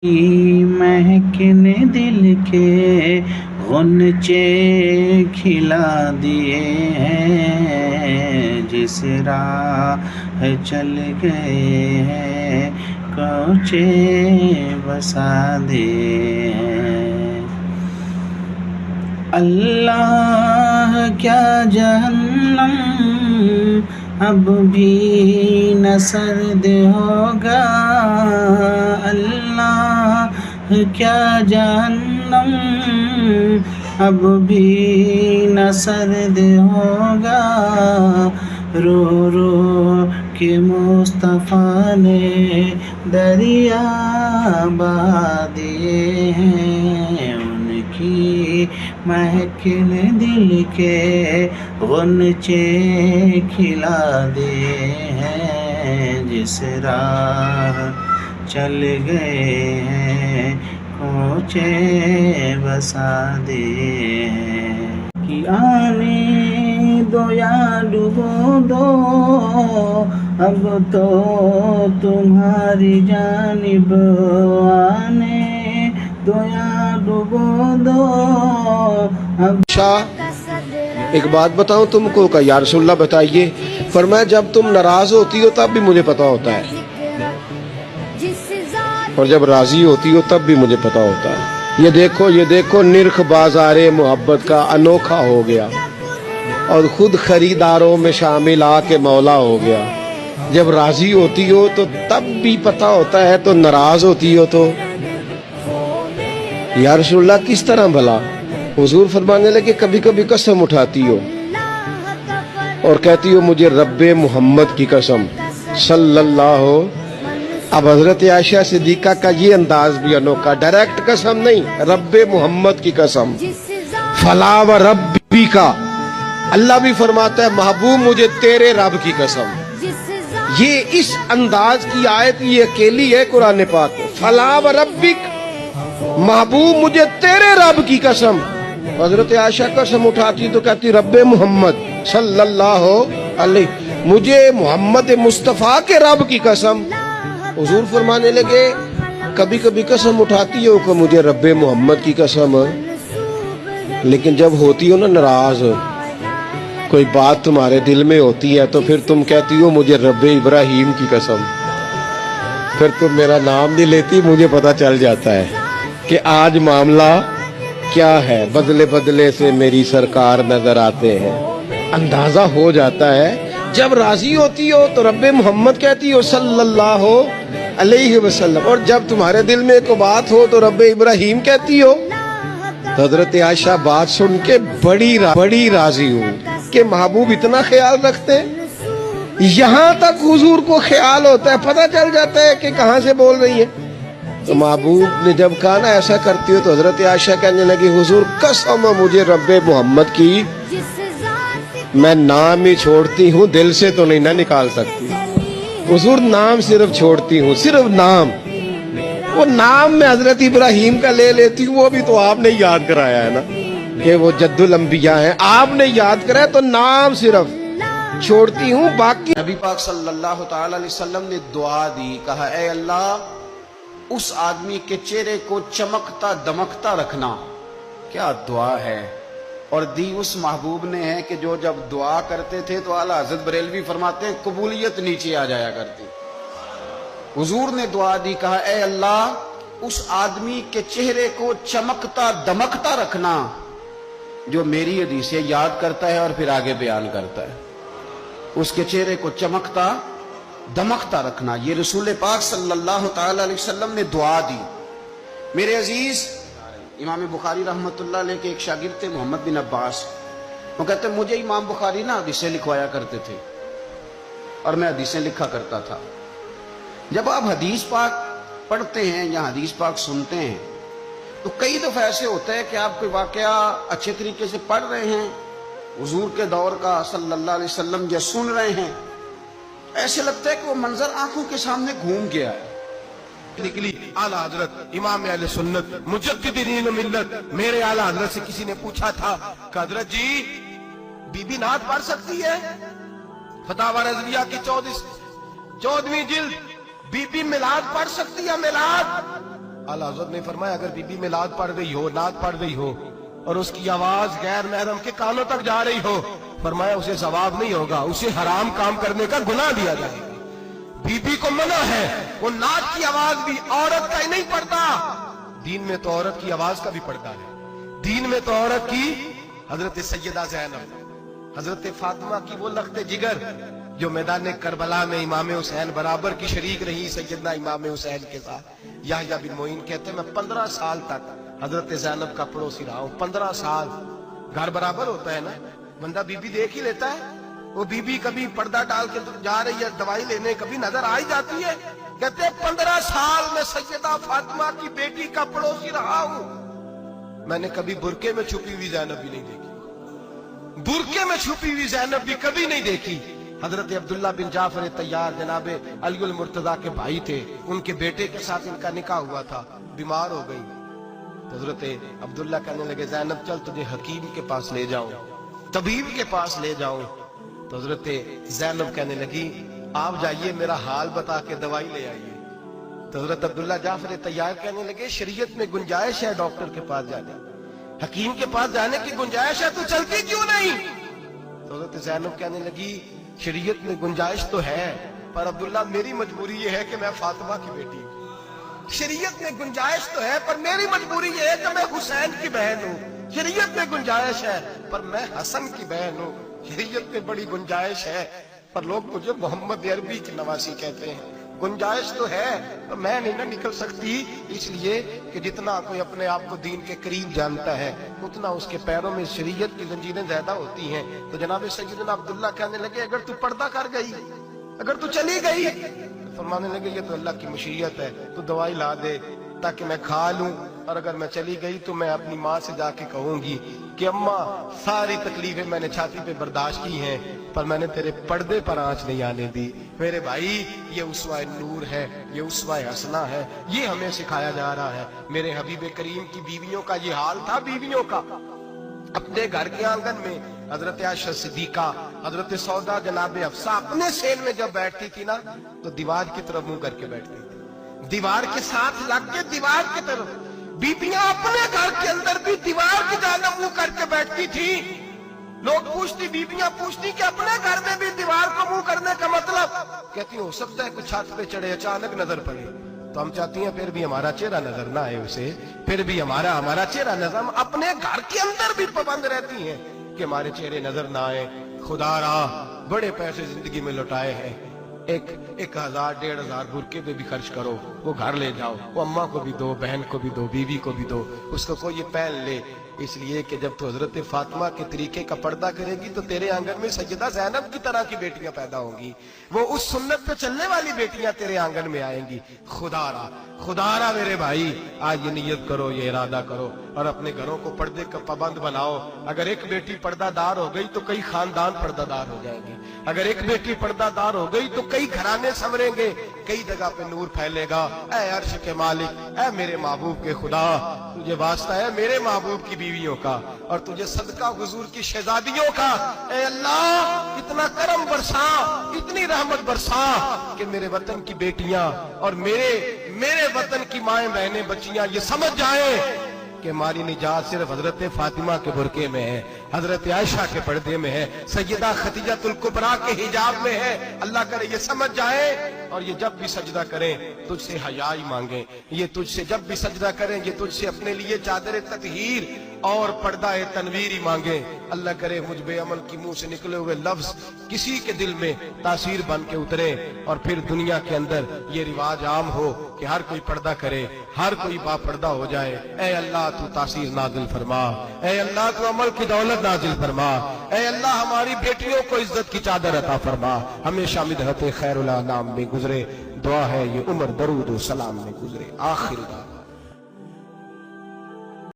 महकने दिल के गुनचे खिला दिए हैं, जिस राह चल गए हैं कोचे बसा दिए हैं। अल्लाह क्या जहन्नम अब भी न सर्द होगा, अल्लाह क्या जहन्नम अब भी न सर्द होगा। रो रो के मुस्तफ़ा ने दरिया बहा दिए हैं, उनकी महकिन दिल के गुनचे खिला दिए हैं, जिस राह चल गए हैं कोचे बसा दिए हैं। कि आने दो या डूबो दो अब तो तुम्हारी जानिब, आने दो या डूबो दो अब। एक बात बताऊं तुमको का या रसूलल्लाह बताइए। फरमाया जब तुम नाराज होती हो तब भी मुझे पता होता है, और जब राजी होती हो तब भी मुझे पता होता है। ये देखो निरख बाजारे मोहब्बत का अनोखा हो गया, और खुद खरीदारों में शामिल आके मौला हो गया। जब राजी होती हो तो तब भी पता होता है, तो नाराज होती हो तो या रसूलल्लाह किस तरह भला? हुजूर फरमाने लगे कभी कभी कसम उठाती हो और कहती हो मुझे रब्बे मोहम्मद की कसम सल्लल्लाहु। अब हजरत आयशा सिद्दीका का ये अंदाज भी अनोखा, डायरेक्ट कसम नहीं, रब्बे मोहम्मद की कसम। फला व रब्बी का अल्लाह भी फरमाता है महबूब मुझे तेरे रब की कसम। ये इस अंदाज की आयत ये अकेली है कुरान पाक में। फला व रब्बिक महबूब मुझे तेरे रब की कसम। हजरत आयशा कसम उठाती तो कहती रब्बे मोहम्मद सल्लल्लाहु अलैहि, मुझे मोहम्मद मुस्तफ़ा के रब की कसम। हुजूर फरमाने लगे कभी कभी कसम उठाती हो कि मुझे रब्बे मोहम्मद की कसम, लेकिन जब होती हो ना नाराज, कोई बात तुम्हारे दिल में होती है तो फिर तुम कहती हो मुझे रब्बे इब्राहिम की कसम। फिर तुम मेरा नाम नहीं लेती, मुझे पता चल जाता है कि आज मामला क्या है। बदले बदले से मेरी सरकार नजर आते हैं, अंदाजा हो जाता है। जब राजी होती हो तो रब्बे मोहम्मद कहती हो सल्लल्लाहु अलैहि वसल्लम, और जब तुम्हारे दिल में कोई बात हो तो रब्बे इब्राहिम कहती हो। तो हजरत आयशा बात सुन के बड़ी राजी हूँ कि महबूब इतना ख्याल रखते। यहाँ तक हुजूर को ख्याल होता है, पता चल जाता है कि कहाँ से बोल रही है। तो महबूब ने जब कहा ना ऐसा करती हो, तो हजरत आयशा कहने लगी हुजूर कसम मुझे रब्बे मोहम्मद की, मैं नाम ही छोड़ती हूँ, दिल से तो नहीं ना निकाल सकती। हुजूर नाम सिर्फ छोड़ती हूँ, सिर्फ नाम। वो नाम मैं हजरत इब्राहिम का ले लेती हूँ, वो भी तो आपने याद कराया है ना कि वो जद्दुल अंबिया है, आपने याद कराया, तो नाम सिर्फ छोड़ती हूँ, बाकी। नबी पाक सल्लल्लाहु ताला अलैहि वसल्लम ने दुआ दी, कहा ऐ अल्लाह उस आदमी के चेहरे को चमकता दमकता रखना। क्या दुआ है, और दी उस महबूब ने है कि जो जब दुआ करते थे तो आला हज़रत बरेलवी फरमाते हैं कबूलियत नीचे आ जाया करती। हुजूर ने दुआ दी, कहा ऐ अल्लाह उस आदमी के चेहरे को चमकता दमकता रखना जो मेरी हदीसें याद करता है और फिर आगे बयान करता है। उसके चेहरे को चमकता दमकता रखना, ये रसूल पाक सल्लल्लाहु ताला अलैहि वसल्लम ने दुआ दी। मेरे अजीज, इमाम बुखारी रहमतुल्लाह अलैह के एक शागिर्द थे मोहम्मद बिन अब्बास। वो कहते मुझे इमाम बुखारी ना हदीसें लिखवाया करते थे और मैं हदीसें लिखा करता था। जब आप हदीस पाक पढ़ते हैं या हदीस पाक सुनते हैं तो कई दफा ऐसे होता है कि आप कोई वाकया अच्छे तरीके से पढ़ रहे हैं, हुजूर के दौर का सल्लल्लाहु अलैहि वसल्लम या सुन रहे हैं, ऐसे लगता है कि वो मंजर आंखों के सामने घूम गया है। निकली आला हजरत इमाम अहले सुन्नत मुजद्दिदीन मिल्लत, मेरे आला हजरत से किसी ने पूछा था कि हजरत जी बीबी नात पढ़ सकती है? फतावा रज़विया की 14वीं जिल्द, बीबी मिलाद पढ़ सकती है? मिलाद आला हज़रत ने फरमाया अगर बीबी में लात पड़ गई हो, नात पड़ गई हो और उसकी आवाज गैर महरम के कानों तक जा रही हो, फरमाया उसे सवाब नहीं होगा, उसे हराम काम करने का गुनाह दिया जाएगा। बीबी को मना है, वो नात की आवाज भी औरत का ही नहीं पड़ता, दीन में तो औरत की आवाज का भी पर्दा है। दीन में तो औरत की हजरत सैयदा ज़ैनब, हजरत फातिमा की वो लख्त जिगर जो मैदान करबला में इमाम हुसैन बराबर की शरीक रही सैयदना इमाम हुसैन के साथ। याह्या बिन मोइन कहते हैं मैं 15 साल तक हजरत ज़ैनब का पड़ोसी रहा हूं। 15 साल, घर बराबर होता है ना, बंदा बीबी देख ही लेता है। वो बीबी कभी पर्दा डाल के जा रही है दवाई लेने, कभी नजर आ ही जाती है। कहते हैं 15 साल में सैयदा फातिमा की बेटी का पड़ोसी रहा हूं, मैंने कभी बुरके में छुपी हुई ज़ैनब भी नहीं देखी, बुरके में छुपी हुई ज़ैनब भी कभी नहीं देखी। हजरत अब्दुल्ला बिन जाफर तैयार जनाबे अली मुर्तजा के भाई थे, उनके बेटे के साथ इनका निकाह हुआ था, बीमार हो गई। तो हजरत अब्दुल्ला कहने लगे ज़ैनब चल तुझे हकीम के पास ले जाऊं, तबीब के पास ले जाऊं। तो हजरत ज़ैनब कहने लगी आप जाइए मेरा हाल बता के दवाई ले आइए। तो हजरत अब्दुल्ला जाफर तैयार कहने लगे शरीयत में गुंजाइश है डॉक्टर के पास जाने, हकीम के पास जाने की गुंजाइश है, तो चलती क्यों नहीं? तो हजरत ज़ैनब कहने लगी शरीयत में गुंजाइश तो है, पर अब्दुल्ला मेरी मजबूरी ये है कि मैं फातिमा की बेटी हूं। शरीयत में गुंजाइश तो है पर मेरी मजबूरी ये है कि मैं हुसैन की बहन हूं। शरीयत में गुंजाइश है पर मैं हसन की बहन हूं। शरीयत में बड़ी गुंजाइश है पर लोग मुझे मोहम्मद अरबी की नवासी कहते हैं। गुंजाइश तो है तो मैं नहीं ना निकल सकती, इसलिए कि जितना कोई अपने आप को दीन के करीब जानता है उतना उसके पैरों में शरीयत की जंजीरें ज्यादा होती हैं। तो जनाब सैयदना अब्दुल्ला कहने लगे अगर तू पर्दा कर गई, अगर तू चली गई, तो फरमाने लगे ये तो अल्लाह की मशीयत है, तू दवाई ला दे ताकि मैं खा लूं, और अगर मैं चली गई तो मैं अपनी माँ से जाके कहूंगी कि अम्मा सारी तकलीफें मैंने छाती पे बर्दाश्त की हैं पर मैंने तेरे पर्दे पर आंच नहीं आने दी। मेरे भाई ये उसवाए नूर है, ये उसवाए हसना है, ये हमें सिखाया जा रहा है। मेरे हबीब करीम की बीवियों का ये हाल था, बीवियों का अपने घर के आंगन में हजरत आयशा सिद्दीका, हजरत सौदा जनाब हफ्सा अपने सेल में जब बैठती थी ना तो दीवार की तरफ मुंह करके बैठती थी, दीवार के साथ लग के दीवार की तरफ। बीबियां अपने घर के अंदर भी दीवार की जानब मुंह करके बैठती थी। लोग पूछती, बीबियां पूछती कि अपने घर में भी दीवार को मुंह करने का मतलब? कहती हो सकता है कुछ छत पे चढ़े अचानक नजर पड़े, तो हम चाहती हैं फिर भी हमारा चेहरा नजर ना आए उसे, फिर भी हमारा चेहरा नजर, हम अपने घर के अंदर भी पाबंद रहती हैं कि हमारे चेहरे नजर ना आए। खुदा रा बड़े पैसे जिंदगी में लुटाए हैं, 1,000 1,500 बुरके पे भी खर्च करो, वो घर ले जाओ, वो अम्मा को भी दो, बहन को भी दो, बीवी को भी दो, उसको कोई ये पहन ले। इसलिए कि जब तो हजरत फातिमा के तरीके का पर्दा करेगी तो तेरे आंगन में सैयदा ज़ैनब की तरह की बेटियां पैदा होंगी, वो उस सुन्नत पे चलने वाली बेटियां तेरे आंगन में आएंगी। खुदारा मेरे भाई आज ये नियत करो, ये इरादा करो और अपने घरों को पर्दे का पाबंद बनाओ। अगर एक बेटी पर्दादार हो गई तो कई खानदान पर्दादार हो जाएंगे, अगर एक बेटी पर्दादार हो गई तो कई घराने संवरेंगे, कई जगह पे नूर फैलेगा। ऐ अर्श के मालिक, ऐ मेरे महबूब के खुदा, तुझे वास्ता है मेरे महबूब की बीवियों का और तुझे सदका हुजूर की शहजादियों का। ऐ अल्लाह इतना करम बरसा, इतनी रहमत बरसा कि मेरे वतन की बेटियां और मेरे वतन की माएं बहनें बच्चियां ये समझ जाए कि हमारी निजात सिर्फ हजरत फातिमा के बुरके में है, हजरत आयशा के पर्दे में है, सैयदा खदीजतुल कुबरा के हिजाब में है। अल्लाह करे ये समझ जाए और ये जब भी सजदा करें तुझसे हयाई मांगे, ये तुझसे जब भी सजदा करें ये तुझसे अपने लिए चादर ततहीर और पर्दा तनवीर मांगे। अल्लाह करे मुझ बेअमल की मुंह से निकले हुए लफ्ज किसी के दिल में तासीर बन के उतरे और फिर दुनिया के अंदर ये रिवाज आम हो कि हर कोई पर्दा करे, हर कोई बापर्दा हो जाए। ऐ अल्लाह तू तासीर नाजिल फरमा, ऐ अल्लाह तू अमल की दौलत नाजिल फरमा, ऐ अल्लाह हमारी बेटियों को इज्जत की चादर अता फरमा। हमेशा मिदहत खैरुल अनाम में गुजरे, दुआ है ये उम्र दरूद व सलाम में गुजरे। आखिर